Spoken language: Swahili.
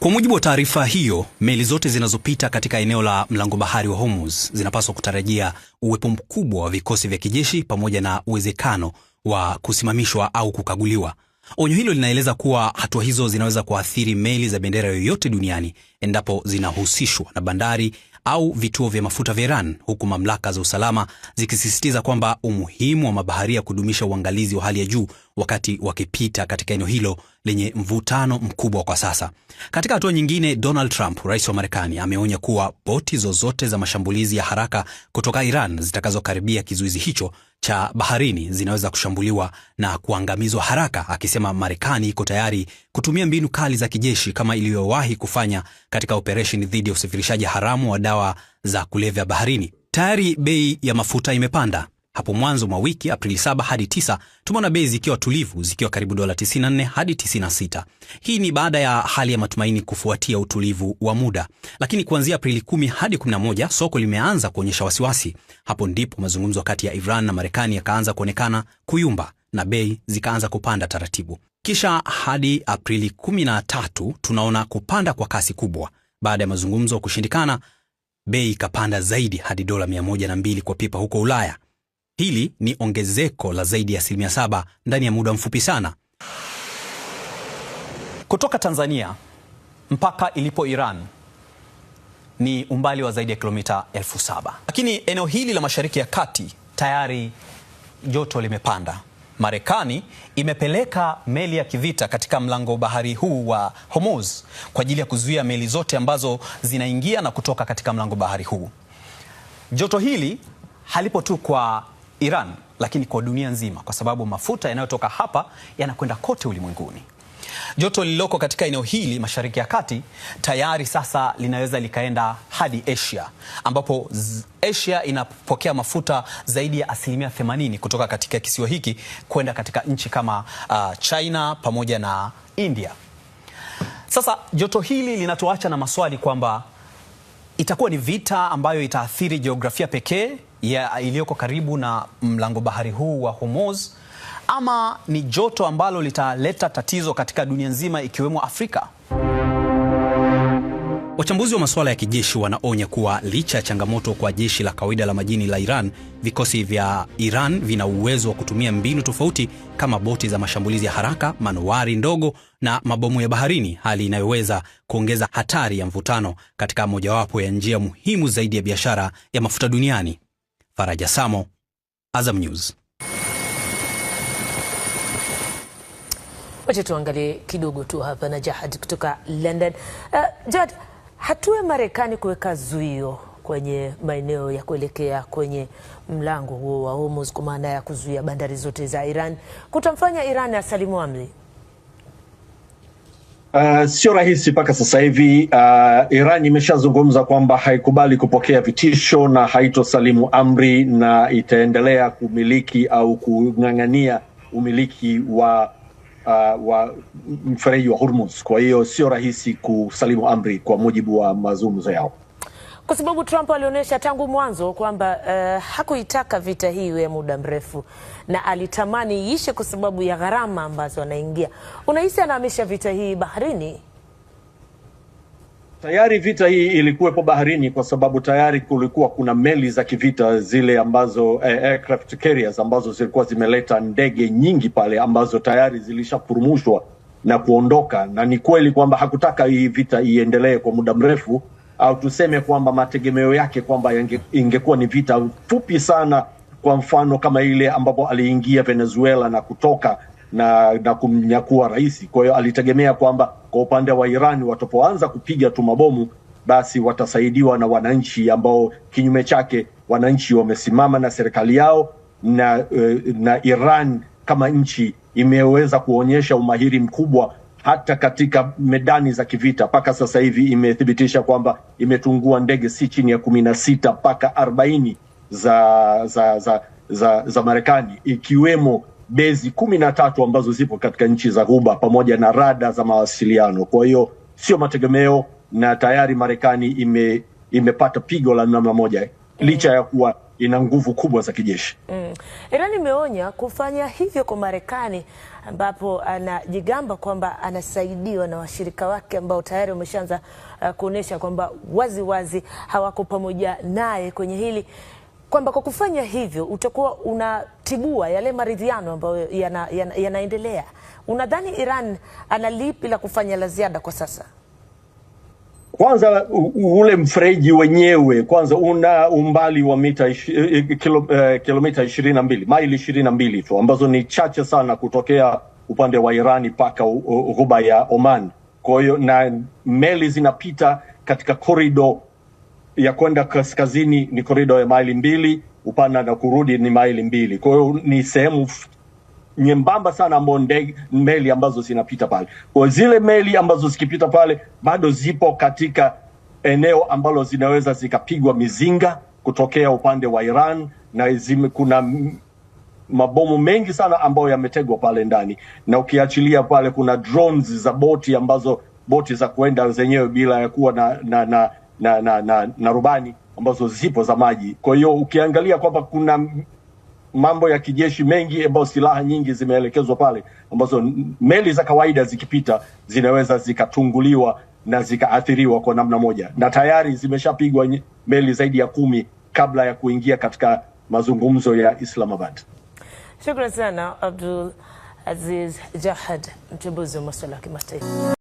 Kwa mujibu wa taarifa hiyo, meli zote zinazopita katika eneo la mlango bahari wa Hormuz zinapaswa kutarajia uwepo mkubwa wa vikosi vya kijeshi pamoja na uwezekano wa kusimamishwa au kukaguliwa. Onyo hilo linaeleza kuwa hatua hizo zinaweza kuathiri meli za bendera yoyote duniani endapo zinahusishwa na bandari au vituo vya mafuta vya Iran, huku mamlaka za usalama zikisisitiza kwamba umuhimu wa mabaharia kudumisha uangalizi wa hali ya juu wakati wakipita katika eneo hilo lenye mvutano mkubwa kwa sasa. Katika hatua nyingine, Donald Trump, rais wa Marekani, ameonya kuwa boti zozote za mashambulizi ya haraka kutoka Iran zitakazokaribia kizuizi hicho cha baharini zinaweza kushambuliwa na kuangamizwa haraka, akisema Marekani iko tayari kutumia mbinu kali za kijeshi kama iliyowahi kufanya katika operesheni dhidi ya usafirishaji haramu wa dawa za kulevya baharini. Tayari bei ya mafuta imepanda. Hapo mwanzo mwa wiki Aprili 7 hadi 9 tumeona bei zikiwa tulivu, zikiwa karibu dola 94 hadi 96. Hii ni baada ya hali ya matumaini kufuatia utulivu wa muda. Lakini kuanzia Aprili 10 hadi 11 soko limeanza kuonyesha wasiwasi. Hapo ndipo mazungumzo kati ya Iran na Marekani yakaanza kuonekana kuyumba na bei zikaanza kupanda taratibu. Kisha hadi Aprili 13 tunaona kupanda kwa kasi kubwa. Baada ya mazungumzo kushindikana, bei ikapanda zaidi hadi dola 102 kwa pipa huko Ulaya. Hili ni ongezeko la zaidi ya 7% ndani ya muda mfupi sana. Kutoka Tanzania mpaka ilipo Iran ni umbali wa zaidi ya kilomita 7,000. Lakini eneo hili la Mashariki ya Kati tayari joto limepanda. Marekani imepeleka meli ya kivita katika mlango bahari huu wa Hormuz kwa ajili ya kuzuia meli zote ambazo zinaingia na kutoka katika mlango bahari huu. Joto hili halipo tu kwa Iran, lakini kwa dunia nzima, kwa sababu mafuta yanayotoka hapa yanakwenda kote ulimwenguni. Joto lililoko katika eneo hili Mashariki ya Kati tayari sasa linaweza likaenda hadi Asia, ambapo Asia inapokea mafuta zaidi ya 80% kutoka katika kisiwa hiki kwenda katika nchi kama China pamoja na India. Sasa joto hili linatuacha na maswali kwamba itakuwa ni vita ambayo itaathiri jiografia pekee iliyoko karibu na mlango bahari huu wa Hormuz, ama ni joto ambalo litaleta tatizo katika dunia nzima ikiwemo Afrika? Wachambuzi wa masuala ya kijeshi wanaonya kuwa licha ya changamoto kwa jeshi la kawaida la majini la Iran, vikosi vya Iran vina uwezo wa kutumia mbinu tofauti kama boti za mashambulizi ya haraka, manowari ndogo na mabomu ya baharini, hali inayoweza kuongeza hatari ya mvutano katika mojawapo ya njia muhimu zaidi ya biashara ya mafuta duniani. Faraja Samo, Azam News. Wacha tuangalie kidogo tu hapa na Jahad kutoka London. Jahad, hatua ya Marekani kuweka zuio kwenye maeneo ya kuelekea kwenye mlango huo wa Hormuz kwa maana ya kuzuia bandari zote za Iran kutamfanya Iran asalimu amri? Sio rahisi mpaka sasa hivi. Iran imeshazungumza kwamba haikubali kupokea vitisho na haitosalimu amri na itaendelea kumiliki au kung'ang'ania umiliki wa mfereji wa Hormuz. Kwa hiyo sio rahisi kusalimu amri kwa mujibu wa mazungumzo yao. Kwa sababu Trump alionyesha tangu mwanzo kwamba hakuitaka vita hii ya muda mrefu na alitamani iishe kwa sababu ya gharama ambazo anaingia. Unahisi anahamisha vita hii baharini? Tayari vita hii ilikuwepo baharini kwa sababu tayari kulikuwa kuna meli za kivita zile ambazo aircraft carriers ambazo zilikuwa zimeleta ndege nyingi pale ambazo tayari zilishapurumushwa na kuondoka, na ni kweli kwamba hakutaka hii vita iendelee kwa muda mrefu, au tuseme kwamba mategemeo yake kwamba ingekuwa ni vita fupi sana, kwa mfano kama ile ambapo aliingia Venezuela na kutoka na kumnyakua rais. Kwa hiyo alitegemea kwamba kwa upande wa Iran watapoanza kupiga tu mabomu basi watasaidiwa na wananchi, ambao kinyume chake wananchi wamesimama na serikali yao, na Iran kama nchi imeweza kuonyesha umahiri mkubwa hata katika medani za kivita. Paka sasa hivi imethibitisha kwamba imetungua ndege si chini ya 16 mpaka 40 za Marekani, ikiwemo bezi 13 ambazo zipo katika nchi za Ghuba pamoja na rada za mawasiliano. Kwa hiyo sio mategemeo, na tayari Marekani imepata pigo la namna moja, licha ya kuwa ina nguvu kubwa za kijeshi. Iran imeonya kufanya hivyo kwa Marekani, ambapo anajigamba kwamba anasaidiwa na washirika wake ambao tayari wameshaanza kuonesha kwamba wazi wazi hawako pamoja naye kwenye hili, kwamba kwa kufanya hivyo utakuwa unatibua yale maridhiano ambayo yanaendelea. Unadhani Iran ana lipi la kufanya la ziada kwa sasa? Kwanza ule mfereji wenyewe kwanza una umbali wa kilomita 22, maili 22 tu, ambazo ni chache sana kutokea upande wa Irani mpaka ghuba ya Oman. Kwa hiyo na meli zinapita katika korido ya kwenda kaskazini ni korido ya maili 2, upana na kurudi ni maili 2. Kwa hiyo ni sehemu nyembamba sana ambao meli ambazo zinapita pale. Kwa zile meli ambazo zikipita pale bado zipo katika eneo ambalo zinaweza zikapigwa mizinga kutokea upande wa Iran, na kuna mabomu mengi sana ambayo yametegwa pale ndani, na ukiachilia pale kuna drones za boti za kuenda zenyewe bila ya kuwa na rubani ambazo zipo za maji. Kwa hiyo ukiangalia kwamba kuna mambo ya kijeshi mengi ambayo silaha nyingi zimeelekezwa pale, ambazo meli za kawaida zikipita zinaweza zikatunguliwa na zikaathiriwa kwa namna moja, na tayari zimeshapigwa meli zaidi ya 10 kabla ya kuingia katika mazungumzo ya Islamabad. Shukrani sana Abdul Aziz Jahad, mchambuzi wa masuala ya kimataifa.